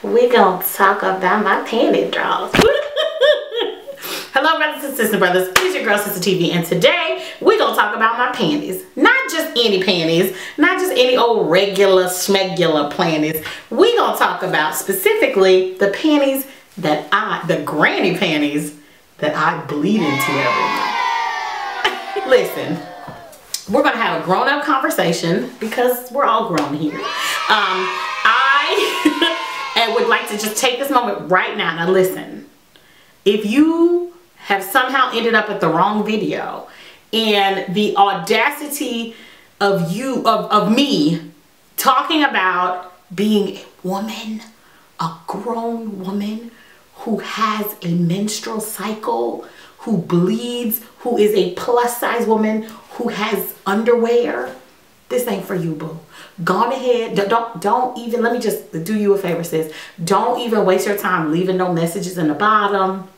we gonna talk about my panty draws. Hello brothers and sisters, brothers, it's your girl SistaTV, and today we gonna talk about my panties. Not just any panties, not just any old regular smegular panties. We gonna talk about specifically the panties that the granny panties that I bleed into every month. Listen, we're gonna have a grown-up conversation because we're all grown here. I would like to just take this moment right now. Now listen, if you have somehow ended up at the wrong video and the audacity of me talking about being a woman, a grown woman who has a menstrual cycle, who bleeds, who is a plus size woman, who has underwear, this ain't for you, boo. Go on ahead. Don't even, let me just do you a favor, sis. Don't even waste your time leaving no messages in the bottom.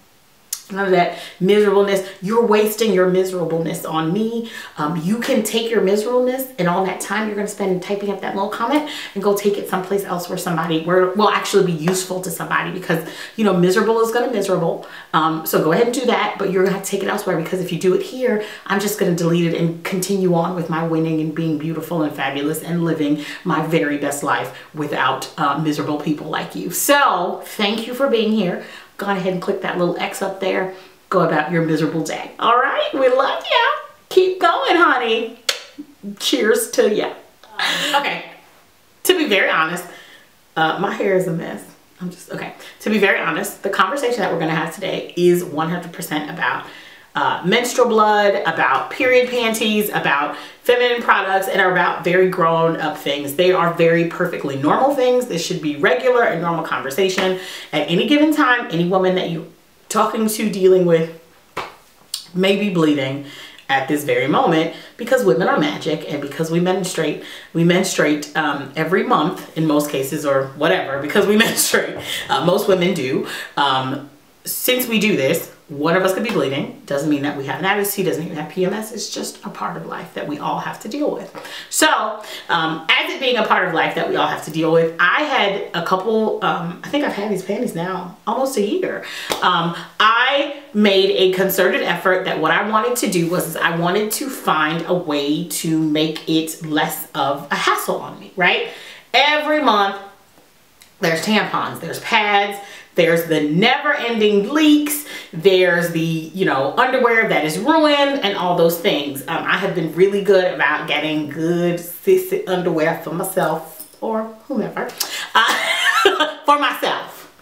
None of that miserableness. You're wasting your miserableness on me. You can take your miserableness and all that time you're going to spend typing up that little comment and go take it someplace else where will actually be useful to somebody, because you know miserable is going to miserable. So go ahead and do that, but you're going to have to take it elsewhere, because if you do it here, I'm just going to delete it and continue on with my winning and being beautiful and fabulous and living my very best life without miserable people like you. So thank you for being here. Go ahead and click that little X up there. Go about your miserable day. All right, we love ya. Keep going, honey. Cheers to ya. Okay, to be very honest, my hair is a mess. To be very honest, the conversation that we're gonna have today is 100% about menstrual blood, about period panties, about feminine products, and are about very grown up things. They are very perfectly normal things. This should be regular and normal conversation. At any given time, any woman that you're talking to, dealing with, may be bleeding at this very moment, because women are magic, and because we menstruate every month in most cases, or whatever, because we menstruate, most women do. Since we do this, one of us could be bleeding. Doesn't mean that we have an attitude, doesn't mean we have PMS. It's just a part of life that we all have to deal with. So as it being a part of life that we all have to deal with, I had a couple, I think I've had these panties now almost a year. I made a concerted effort that what I wanted to do was I wanted to find a way to make it less of a hassle on me, right? Every month there's tampons, there's pads, there's the never-ending leaks, there's the, you know, underwear that is ruined, and all those things. I have been really good about getting good sissy underwear for myself, or whomever, for myself.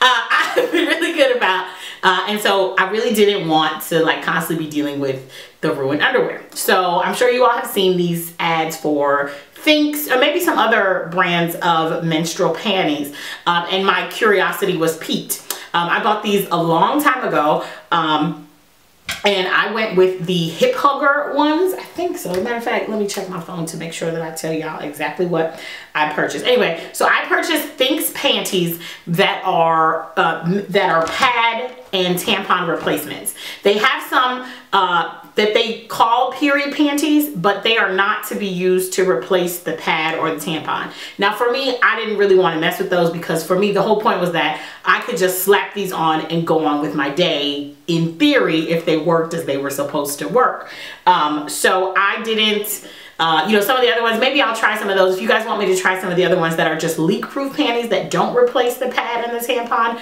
I've been really good about, and so I really didn't want to like constantly be dealing with the ruined underwear. So I'm sure you all have seen these ads for Thinx, or maybe some other brands of menstrual panties, and my curiosity was piqued. I bought these a long time ago, and I went with the hip hugger ones. I think so. As a matter of fact, let me check my phone to make sure that I tell y'all exactly what I purchased. Anyway, so I purchased Thinx panties that are pad and tampon replacements. They have some that they call period panties, but they are not to be used to replace the pad or the tampon. Now for me, I didn't really want to mess with those, because for me the whole point was that I could just slap these on and go on with my day, in theory, if they worked as they were supposed to work. So I didn't, you know, some of the other ones, maybe I'll try some of those. If you guys want me to try some of the other ones that are just leak-proof panties that don't replace the pad and the tampon,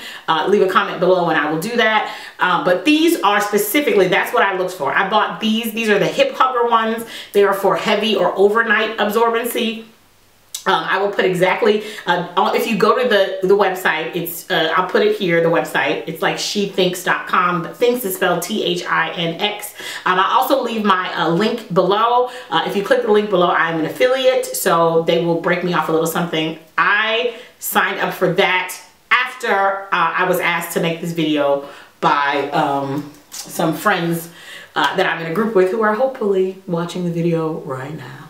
leave a comment below and I will do that. But these are specifically, that's what I looked for. I bought these. These are the hip hugger ones. They are for heavy or overnight absorbency. I will put exactly, if you go to the website, it's, I'll put it here, the website, it's like SheThinx.com, but Thinx is spelled T-H-I-N-X. I'll also leave my link below. If you click the link below, I'm an affiliate, so they will break me off a little something. I signed up for that after I was asked to make this video by some friends that I'm in a group with, who are hopefully watching the video right now.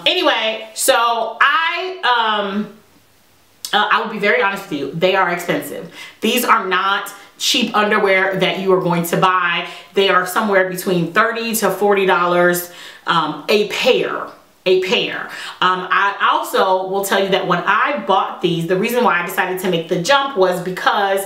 Anyway, so I will be very honest with you. They are expensive. These are not cheap underwear that you are going to buy. They are somewhere between $30 to $40 a pair. a pair. I also will tell you that when I bought these, the reason why I decided to make the jump was because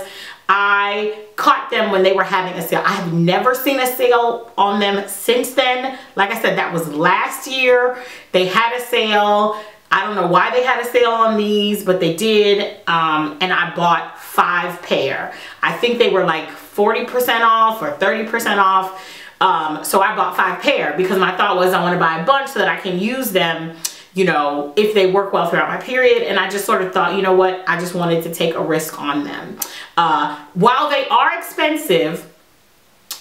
I caught them when they were having a sale. I have never seen a sale on them since then. Like I said, that was last year. They had a sale. I don't know why they had a sale on these, but they did. And I bought 5 pair. I think they were like 40% off or 30% off. So I bought 5 pair because my thought was I want to buy a bunch so that I can use them, you know, if they work well throughout my period. And I just sort of thought, you know what, I just wanted to take a risk on them. While they are expensive,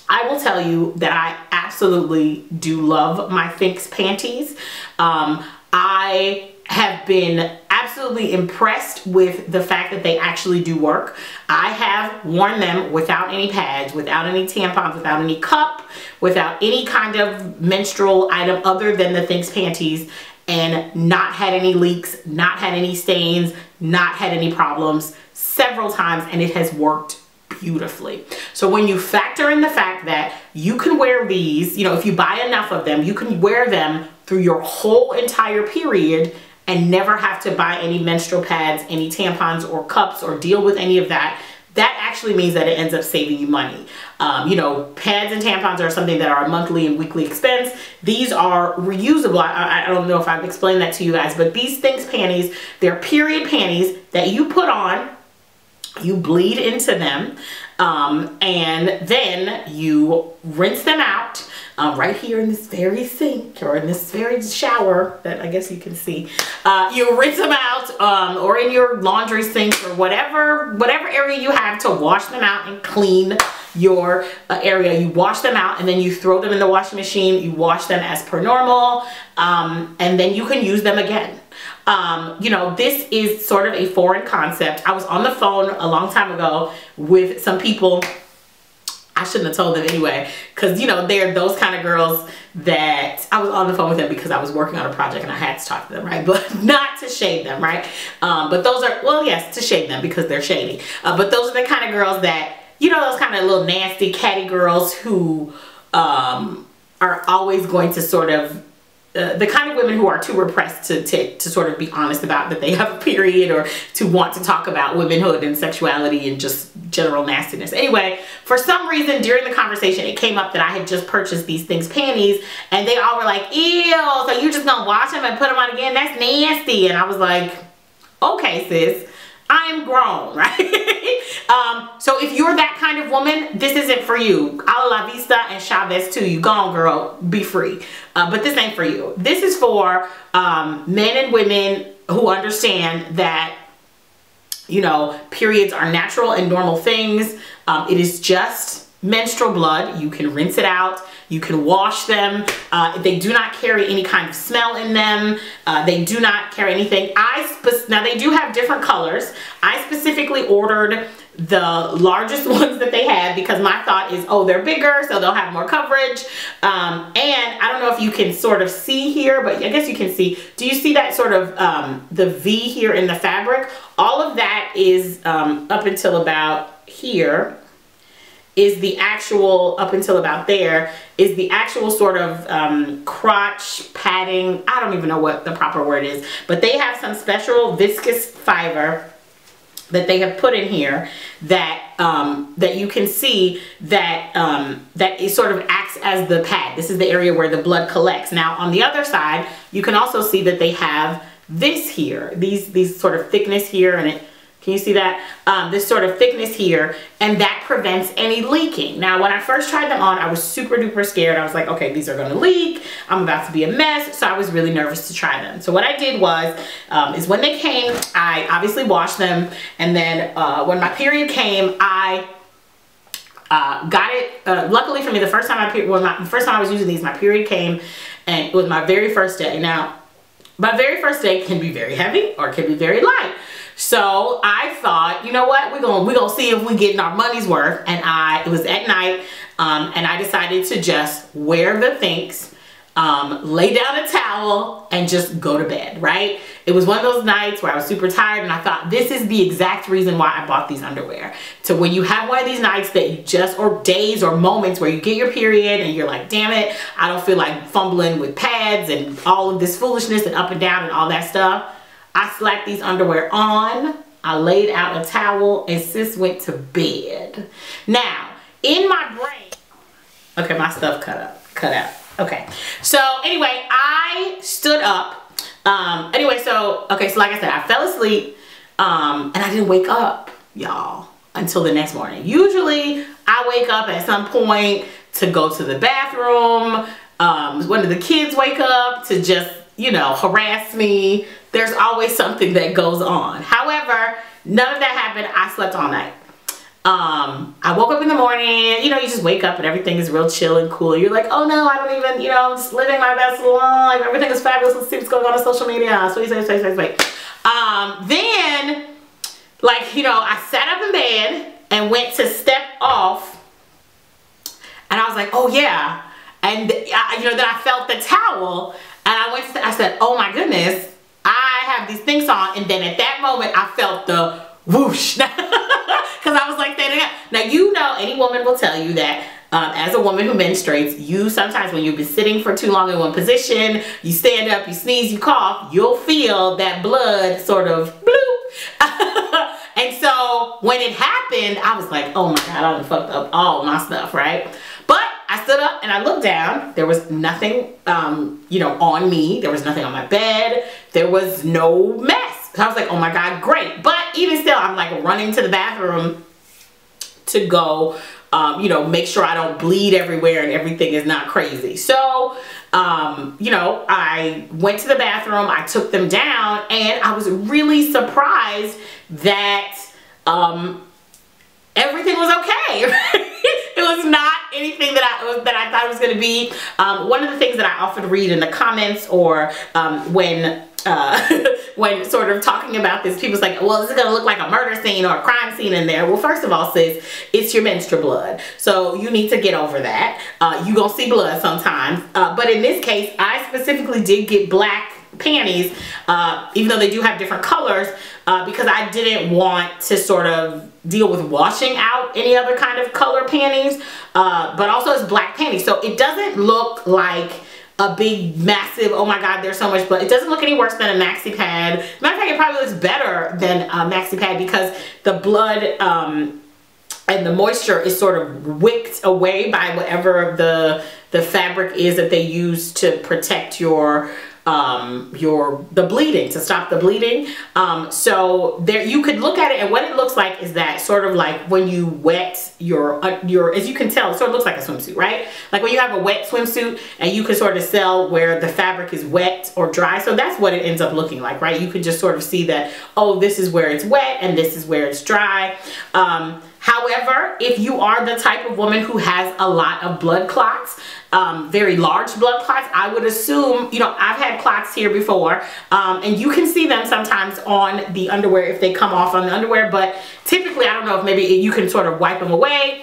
I will tell you that I absolutely do love my Thinx panties. I have been absolutely impressed with the fact that they actually do work. I have worn them without any pads, without any tampons, without any cup, without any kind of menstrual item other than the Thinx panties, and not had any leaks, not had any stains, not had any problems several times, and it has worked beautifully. So when you factor in the fact that you can wear these, you know, if you buy enough of them, you can wear them through your whole entire period and never have to buy any menstrual pads, any tampons or cups, or deal with any of that. That actually means that it ends up saving you money. You know, pads and tampons are something that are a monthly and weekly expense. These are reusable. I don't know if I've explained that to you guys, but these Thinx panties, they're period panties that you put on, you bleed into them, and then you rinse them out right here in this very sink, or in this very shower that I guess you can see. You rinse them out, or in your laundry sink, or whatever area you have to wash them out and clean your area. You wash them out and then you throw them in the washing machine. You wash them as per normal, and then you can use them again. You know, this is sort of a foreign concept. I was on the phone a long time ago with some people. I shouldn't have told them anyway, because, you know, they're those kind of girls that I was on the phone with them because I was working on a project and I had to talk to them, right? But not to shade them, right? But those are, well, yes, to shade them because they're shady. But those are the kind of girls that, you know, those kind of little nasty catty girls who are always going to sort of, the kind of women who are too repressed to sort of be honest about that they have a period, or to want to talk about womanhood and sexuality and just general nastiness. Anyway, for some reason during the conversation it came up that I had just purchased these Thinx panties, and they all were like, ew, so you just gonna wash them and put them on again? That's nasty. And I was like, okay sis, I'm grown, right? So if you're that kind of woman, this isn't for you. A la vista and Chavez to you. Go on, girl, be free. But this ain't for you. This is for men and women who understand that, you know, periods are natural and normal things. It is just menstrual blood. You can rinse it out. You can wash them. They do not carry any kind of smell in them. They do not carry anything. Now they do have different colors. I specifically ordered the largest ones that they had because my thought is, oh, they're bigger, so they'll have more coverage. And I don't know if you can sort of see here, but I guess you can see. Do you see that sort of the V here in the fabric? All of that is up until about here. Is the actual, up until about there, is the actual sort of crotch padding. I don't even know what the proper word is, but they have some special viscous fiber that they have put in here that that you can see that that it sort of acts as the pad. This is the area where the blood collects. Now on the other side, you can also see that they have this here, these sort of thickness here, and it, can you see that? This sort of thickness here, and that prevents any leaking. Now, when I first tried them on, I was super duper scared. I was like, okay, these are gonna leak. I'm about to be a mess. So I was really nervous to try them. So what I did was, is when they came, I obviously washed them. And then when my period came, I got it, luckily for me, the first time I was using these, my period came, and it was my very first day. Now, my very first day can be very heavy or can be very light. So I thought, you know what, we're gonna see if we're getting our money's worth. And it was at night, and I decided to just wear the Thinx lay down a towel, and just go to bed, right? It was one of those nights where I was super tired, and I thought, this is the exact reason why I bought these underwear. So when you have one of these nights that you just, or days or moments where you get your period and you're like, damn it, I don't feel like fumbling with pads and all of this foolishness and up and down and all that stuff, I slapped these underwear on, I laid out a towel, and sis went to bed. Now, in my brain, okay, my stuff cut out. Okay, so anyway, I stood up. So like I said, I fell asleep, and I didn't wake up, y'all, until the next morning. Usually, I wake up at some point to go to the bathroom. One of the kids wake up to just, you know, harass me. There's always something that goes on. However, none of that happened. I slept all night. I woke up in the morning, you know, you just wake up and everything is real chill and cool. You're like, oh no, I don't even, you know, I'm just living my best life. Everything is fabulous. Let's see what's going on social media. Sweet. Then, like, you know, I sat up in bed and went to step off, and I was like, oh yeah. And, you know, then I felt the towel, and I said, oh my goodness, I have these things on. And then at that moment, I felt the whoosh. Because I was like standing up. Now, you know, any woman will tell you that as a woman who menstruates, you sometimes when you've been sitting for too long in one position, you stand up, you sneeze, you cough, you'll feel that blood sort of bloop. And so when it happened, I was like, oh my God, I done fucked up all my stuff, right? But I stood up and I looked down. There was nothing, you know, on me. There was nothing on my bed. There was no mess. So I was like, oh my God, great. But even still, I'm like running to the bathroom to go, you know, make sure I don't bleed everywhere and everything is not crazy. So, you know, I went to the bathroom, I took them down, and I was really surprised that everything was okay. It was not anything that I thought it was going to be. One of the things that I often read in the comments, or when sort of talking about this, people's like, well, this is gonna look like a murder scene or a crime scene in there. Well, first of all, sis, it's your menstrual blood, so you need to get over that. You gonna see blood sometimes, but in this case, I specifically did get black panties, even though they do have different colors, because I didn't want to sort of deal with washing out any other kind of color panties, but also it's black panties, so it doesn't look like a big massive, oh my God, there's so much blood. It doesn't look any worse than a maxi pad. Matter of fact, it probably looks better than a maxi pad because the blood and the moisture is sort of wicked away by whatever the fabric is that they use to protect the bleeding, to stop the bleeding. So there, you could look at it, and what it looks like is that sort of like when you wet your, as you can tell, it sort of looks like a swimsuit, right? Like when you have a wet swimsuit and you can sort of tell where the fabric is wet or dry. So that's what it ends up looking like, right? You can just sort of see that, oh, this is where it's wet and this is where it's dry. However, if you are the type of woman who has a lot of blood clots, very large blood clots, I would assume, you know, I've had clots here before, and you can see them sometimes on the underwear if they come off on the underwear, but typically, I don't know if maybe you can sort of wipe them away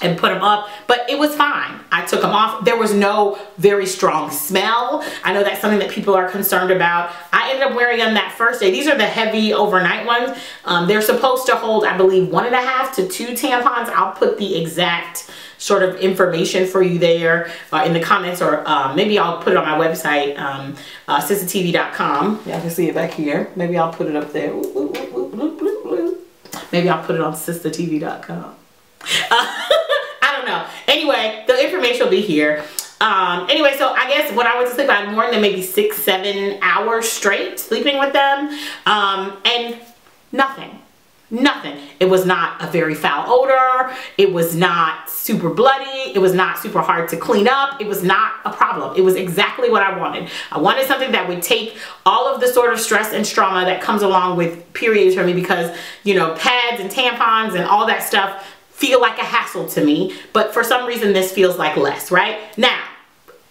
and put them up, but it was fine. I took them off. There was no very strong smell. I know that's something that people are concerned about. I ended up wearing them that first day. These are the heavy overnight ones. They're supposed to hold, I believe, 1.5 to 2 tampons. I'll put the exact sort of information for you there in the comments, or maybe I'll put it on my website, SistaTV.com. Y'all can see it back here. Maybe I'll put it up there. Maybe I'll put it on SistaTV.com. I don't know. Anyway, the information will be here. Anyway, so I guess when I went to sleep, I had more than maybe 6-7 hours straight sleeping with them, and nothing. It was not a very foul odor. It was not super bloody. It was not super hard to clean up. It was not a problem. It was exactly what I wanted. I wanted something that would take all of the sort of stress and trauma that comes along with periods for me, because, you know, pads and tampons and all that stuff feel like a hassle to me, but for some reason this feels like less, right? Now,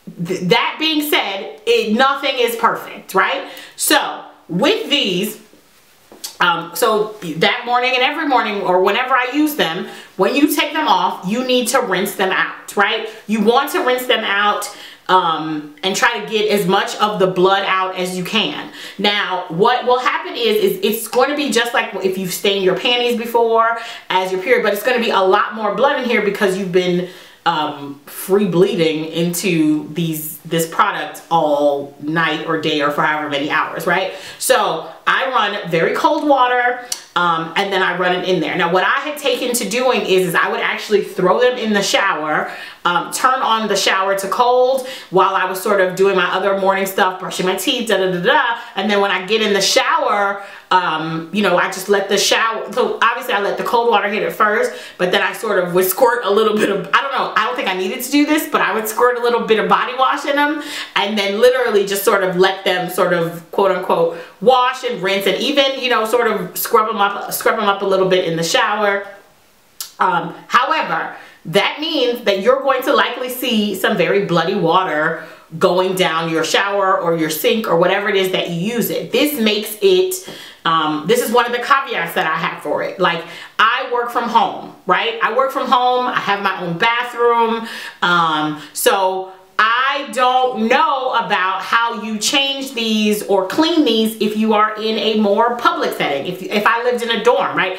that being said, nothing is perfect, right? So with these, so that morning and every morning, or whenever I use them, when you take them off, you need to rinse them out, right? You want to rinse them out and try to get as much of the blood out as you can. Now, what will happen is it's going to be just like if you've stained your panties before as your period, but it's going to be a lot more blood in here because you've been free bleeding into this product all night or day or for however many hours, right? So I run very cold water, and then I run it in there. Now, what I had taken to doing is I would actually throw them in the shower, turn on the shower to cold while I was sort of doing my other morning stuff, brushing my teeth, and then when I get in the shower, you know, I just let the shower, so obviously I let the cold water hit it first, but then I sort of would squirt a little bit of, I don't know, I don't think I needed to do this, but I would squirt a little bit of body wash in them, and then literally just sort of let them sort of quote unquote wash and rinse, and even, you know, sort of scrub them up a little bit in the shower. However, that means that you're going to likely see some very bloody water going down your shower or your sink or whatever it is that you use it. This makes it, this is one of the caveats that I have for it. Like, I work from home, right? I work from home. I have my own bathroom. So I don't know about how you change these or clean these if you are in a more public setting. If I lived in a dorm, right?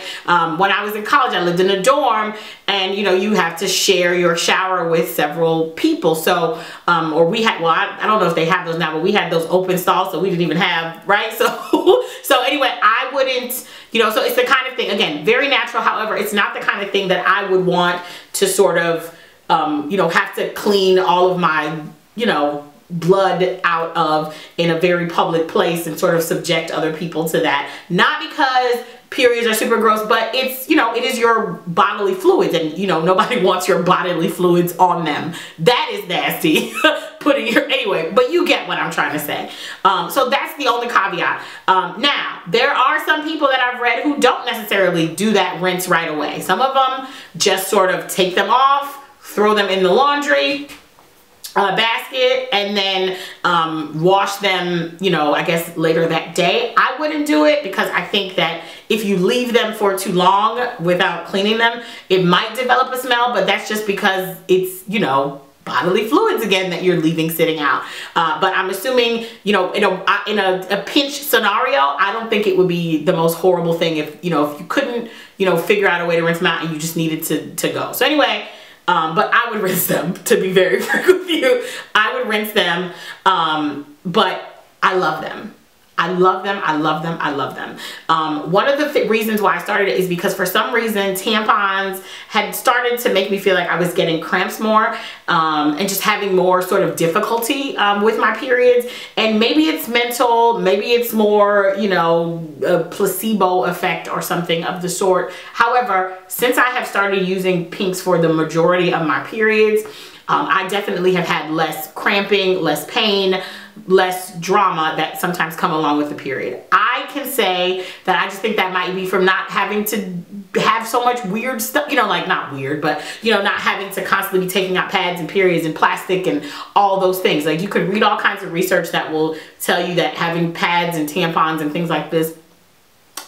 When I was in college, I lived in a dorm, and you know, you have to share your shower with several people. So, or we had, well, I don't know if they have those now, but we had those open stalls, so we didn't even have, right? So anyway, I wouldn't, you know, so it's the kind of thing, again, very natural. However, it's not the kind of thing that I would want to sort of, you know, have to clean all of my, you know, blood out of in a very public place and sort of subject other people to that. Not because periods are super gross, but it's, you know, it is your bodily fluids, and you know, nobody wants your bodily fluids on them. That is nasty. Putting your, anyway, but you get what I'm trying to say. So that's the only caveat. Now, there are some people that I've read who don't necessarily do that rinse right away. Some of them just sort of take them off, throw them in the laundry basket, and then wash them, you know, I guess later that day. I wouldn't do it because I think that if you leave them for too long without cleaning them, it might develop a smell, but that's just because it's, you know, bodily fluids again that you're leaving sitting out. But I'm assuming, you know, in a pinch scenario, I don't think it would be the most horrible thing if, you know, if you couldn't, you know, figure out a way to rinse them out and you just needed to go. So anyway, but I would rinse them, to be very frank with you. I would rinse them, but I love them. I love them. I love them. I love them. One of the reasons why I started it is because for some reason tampons had started to make me feel like I was getting cramps more, and just having more sort of difficulty with my periods. And maybe it's mental, maybe it's more, you know, a placebo effect or something of the sort. However, since I have started using Pinks for the majority of my periods, I definitely have had less cramping, less pain, less drama that sometimes come along with the period. I can say that I just think that might be from not having to have so much weird stuff, you know, like not weird, but you know, not having to constantly be taking out pads and periods and plastic and all those things. Like, you could read all kinds of research that will tell you that having pads and tampons and things like this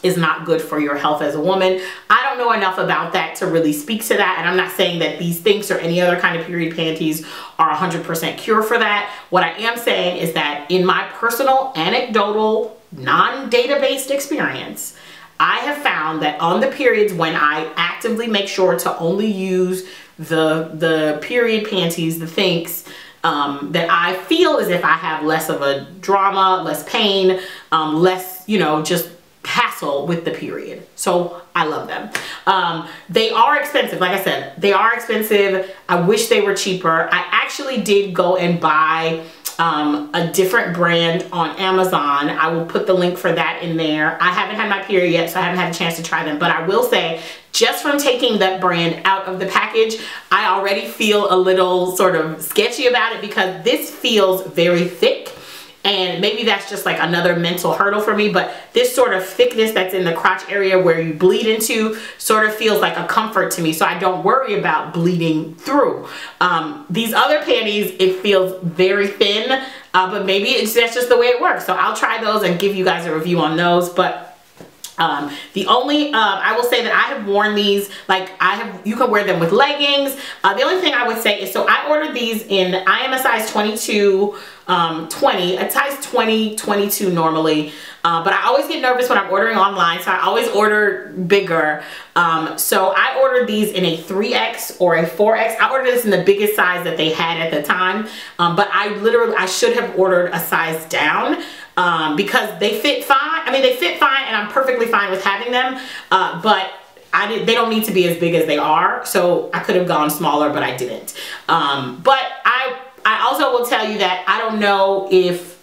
is not good for your health as a woman. I don't know enough about that to really speak to that, and I'm not saying that these Thinx or any other kind of period panties are 100% cure for that. What I am saying is that in my personal, anecdotal, non-data-based experience, I have found that on the periods when I actively make sure to only use the period panties, the Thinx, that I feel as if I have less of a drama, less pain, less, you know, just hassle with the period. So I love them. They are expensive. Like I said, they are expensive. I wish they were cheaper. I actually did go and buy a different brand on Amazon. I will put the link for that in there. I haven't had my period yet, so I haven't had a chance to try them, but I will say, just from taking that brand out of the package, I already feel a little sort of sketchy about it because this feels very thick. And maybe that's just like another mental hurdle for me, but this sort of thickness that's in the crotch area where you bleed into sort of feels like a comfort to me, so I don't worry about bleeding through. These other panties, it feels very thin, but maybe that's just the way it works. So I'll try those and give you guys a review on those. But The only, I will say that I have worn these, like you can wear them with leggings. The only thing I would say is, so I ordered these in, I am a size 22, 20, a size 20, 22 normally. But I always get nervous when I'm ordering online, so I always order bigger. So I ordered these in a 3X or a 4X. I ordered this in the biggest size that they had at the time. But I should have ordered a size down. Because they fit fine. I mean, they fit fine and I'm perfectly fine with having them. But they don't need to be as big as they are. So I could have gone smaller, but I didn't. But I also will tell you that I don't know if,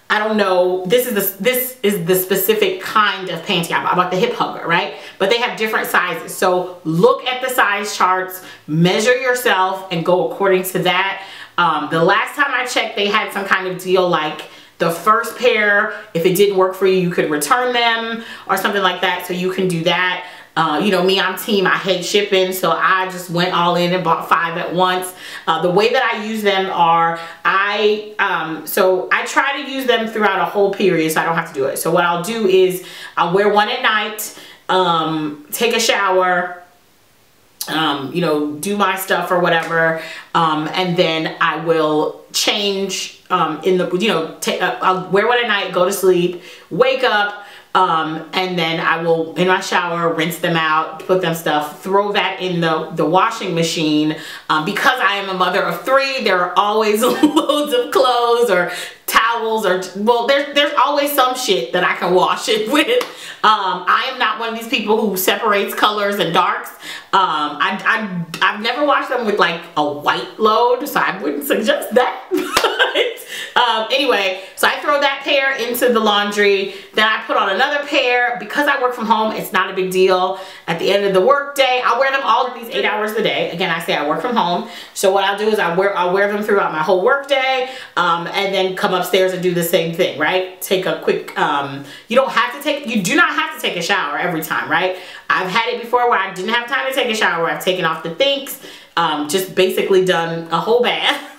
I don't know, this is the specific kind of panty I bought the hip hugger, right? But they have different sizes. So look at the size charts, measure yourself and go according to that. The last time I checked, they had some kind of deal like the first pair, if it didn't work for you, you could return them or something like that. So you can do that. You know me, I'm team, I hate shipping. So I just went all in and bought 5 at once. The way that I use them are, so I try to use them throughout a whole period so I don't have to do it. So what I'll do is I'll wear one at night, take a shower, you know, do my stuff or whatever, and then I will change in the, you know, I'll wear one at night, go to sleep, wake up, and then I will, in my shower, rinse them out, put them stuff, throw that in the washing machine. Because I am a mother of 3, there are always loads of clothes or towels or, well, there's always some shit that I can wash it with. I am not one of these people who separates colors and darks. I've never washed them with like a white load, so I wouldn't suggest that. Anyway, so I throw that pair into the laundry, then I put on another pair. Because I work from home, it's not a big deal. At the end of the work day, I'll wear them all of these 8 hours a day. Again, I say I work from home, so what I'll do is I'll wear them throughout my whole work day, and then come upstairs and do the same thing, right? Take a quick, you do not have to take a shower every time, right? I've had it before where I didn't have time to take a shower, where I've taken off the Thinx, just basically done a whole bath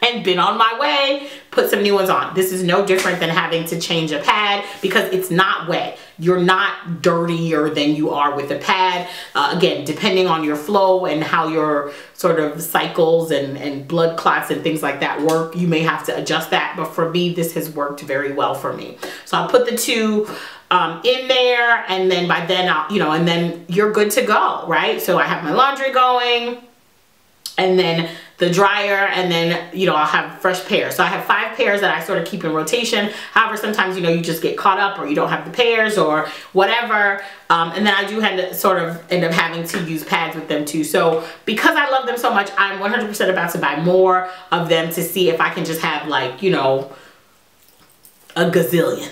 and been on my way, put some new ones on. This is no different than having to change a pad because it's not wet. You're not dirtier than you are with a pad. Again, depending on your flow and how your sort of cycles and blood clots and things like that work, you may have to adjust that. But for me, this has worked very well for me. So I'll put the 2 in there, and then by then and then you're good to go, right? So I have my laundry going, and then the dryer, and then, you know, I'll have fresh pairs. So I have 5 pairs that I sort of keep in rotation. However, sometimes, you know, you just get caught up or you don't have the pairs or whatever. And then I do end up having to use pads with them too. So because I love them so much, I'm 100% about to buy more of them to see if I can just have, like, you know, a gazillion.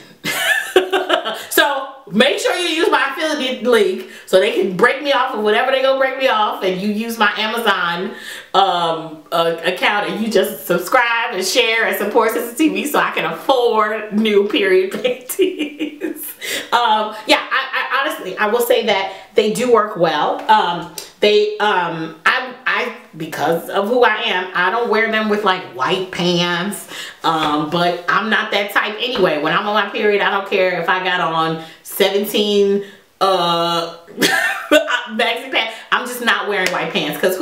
So make sure you use my affiliate link so they can break me off of whatever they gonna break me off, and you use my Amazon account, and you just subscribe and share and support SistaTV so I can afford new period panties. Yeah, I honestly, I will say that they do work well. Because of who I am, I don't wear them with like white pants, but I'm not that type anyway. When I'm on my period, I don't care if I got on 17 maxi pants. I'm just not wearing white pants because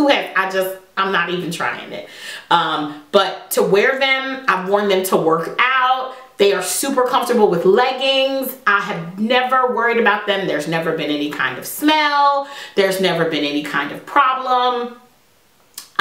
I'm not even trying it. But to wear them, I've worn them to work out. They are super comfortable with leggings. I have never worried about them. There's never been any kind of smell. There's never been any kind of problem.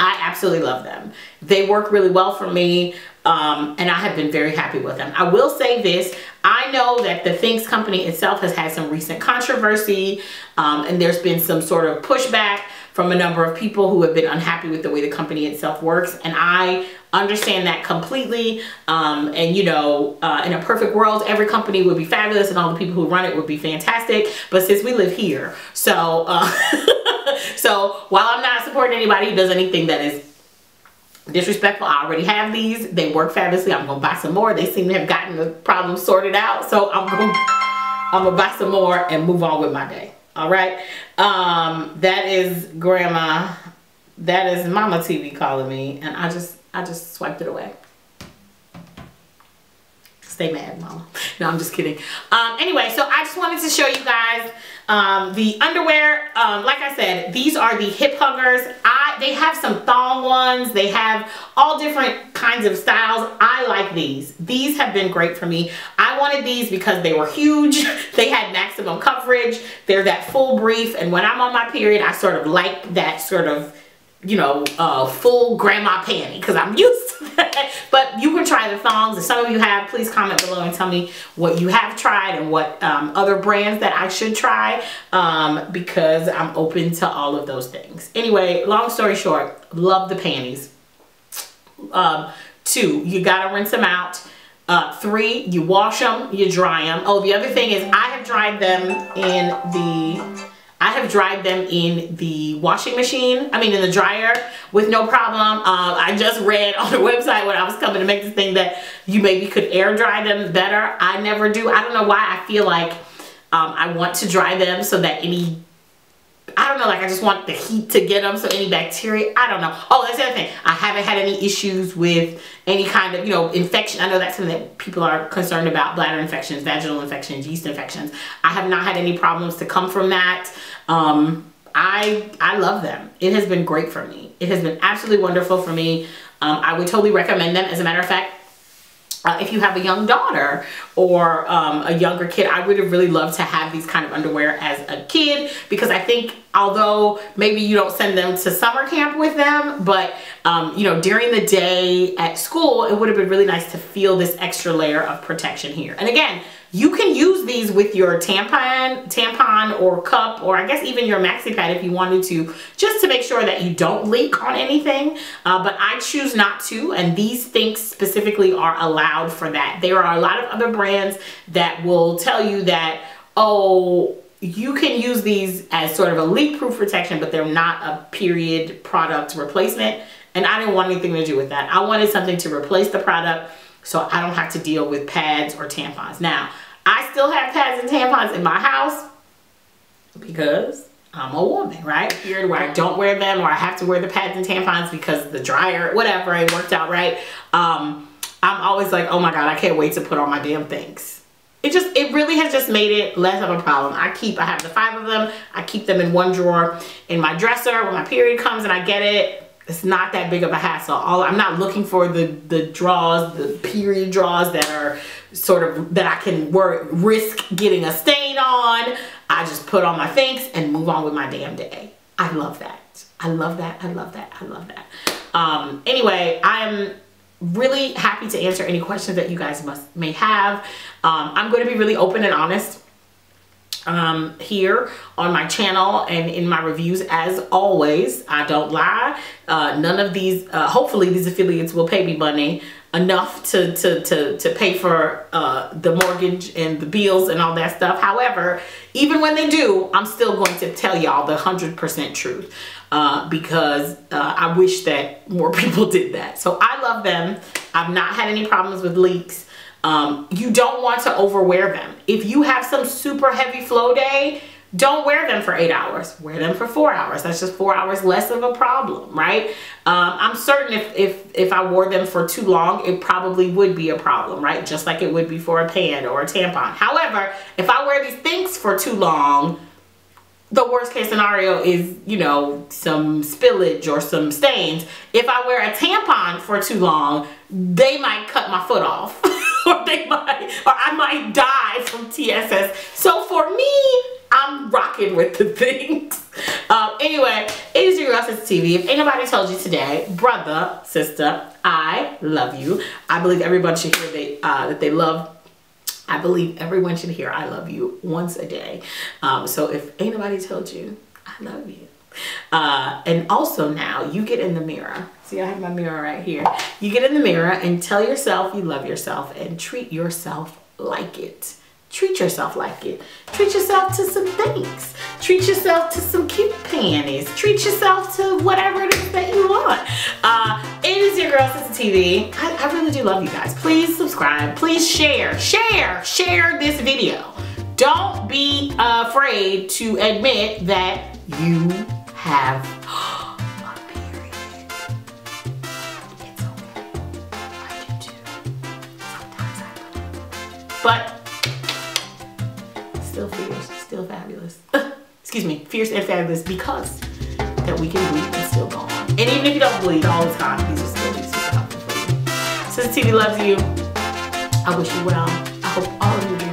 I absolutely love them. They work really well for me, and I have been very happy with them. I will say this, I know that the Thinx company itself has had some recent controversy, and there's been some sort of pushback from a number of people who have been unhappy with the way the company itself works, and I understand that completely. And you know, in a perfect world, every company would be fabulous and all the people who run it would be fantastic, but since we live here, so so while I'm not supporting anybody who does anything that is disrespectful, I already have these. They work fabulously. I'm gonna buy some more. They seem to have gotten the problem sorted out, so I'm gonna buy some more and move on with my day. All right. That is Grandma. That is Mama TV calling me, and I just swiped it away. Stay mad, mama. No, I'm just kidding. Anyway, so I just wanted to show you guys the underwear. Like I said, these are the hip huggers. They have some thong ones. They have all different kinds of styles. I like these. These have been great for me. I wanted these because they were huge. They had maximum coverage. They're that full brief. And when I'm on my period, I sort of like that sort of, you know, full grandma panty because I'm used to that. But you can try the thongs. If some of you have, please comment below and tell me what you have tried and what other brands that I should try, because I'm open to all of those things. Anyway, long story short, love the panties. 2, you gotta rinse them out. 3, you wash them, you dry them. Oh, the other thing is I have dried them in the washing machine, I mean in the dryer, with no problem. I just read on the website when I was coming to make this thing that you maybe could air dry them better. I never do. I don't know why. I feel like I want to dry them so that any, I don't know, like I just want the heat to get them, so any bacteria, I don't know. Oh, that's the other thing. I haven't had any issues with any kind of, you know, infection. I know that's something that people are concerned about, bladder infections, vaginal infections, yeast infections. I have not had any problems to come from that. I love them. It has been great for me. It has been absolutely wonderful for me. I would totally recommend them. As a matter of fact, if you have a young daughter or a younger kid, I would have really loved to have these kind of underwear as a kid, because I think although maybe you don't send them to summer camp with them, but you know, during the day at school, it would have been really nice to feel this extra layer of protection here. And again, you can use these with your tampon or cup, or I guess even your maxi pad if you wanted to, just to make sure that you don't leak on anything. But I choose not to, and these Thinx specifically are allowed for that. There are a lot of other brands that will tell you that, oh, you can use these as sort of a leak-proof protection, but they're not a period product replacement. And I didn't want anything to do with that. I wanted something to replace the product, so I don't have to deal with pads or tampons. Now, I still have pads and tampons in my house because I'm a woman, right? Here where I don't wear them, or I have to wear the pads and tampons because the dryer, whatever, it worked out right. I'm always like, oh my God, I can't wait to put on my damn things. It really has just made it less of a problem. I have the 5 of them. I keep them in one drawer in my dresser. When my period comes and I get it, it's not that big of a hassle. I'm not looking for the draws, the period draws that are sort of, that I can risk getting a stain on. I just put on my Thinx and move on with my damn day. I love that. I love that. I love that. I love that. Anyway, I'm really happy to answer any questions that you guys may have. I'm going to be really open and honest here on my channel and in my reviews. As always, I don't lie. None of these, hopefully these affiliates will pay me money enough to pay for the mortgage and the bills and all that stuff. However, even when they do, I'm still going to tell y'all the 100% truth, because I wish that more people did that. So I love them. I've not had any problems with leaks. You don't want to overwear them. If you have some super heavy flow day, don't wear them for 8 hours. Wear them for 4 hours. That's just 4 hours less of a problem, right? I'm certain if I wore them for too long, it probably would be a problem, right? Just like it would be for a pad or a tampon. However, if I wear these things for too long, the worst case scenario is, you know, some spillage or some stains. If I wear a tampon for too long, they might cut my foot off. or I might die from TSS. So for me, I'm rocking with the Thinx. Anyway, it is your girl SistaTV. If anybody told you today, brother, sister, I love you. I believe everyone should hear that they love. I believe everyone should hear I love you once a day. So if anybody told you, I love you. And also now you get in the mirror. See, I have my mirror right here. You get in the mirror and tell yourself you love yourself and treat yourself like it. Treat yourself like it. Treat yourself to some Thinx. Treat yourself to some cute panties. Treat yourself to whatever it is that you want. It is your girl SistaTV. I really do love you guys. Please subscribe. Please share this video. Don't be afraid to admit that you have a period. It's okay. I do too. Sometimes I believe. but still fierce, still fabulous. Excuse me, fierce and fabulous because that we can bleed and still go on. And even if you don't bleed all the time, these will still be super helpful for you. SistaTV loves you. I wish you well. I hope all of you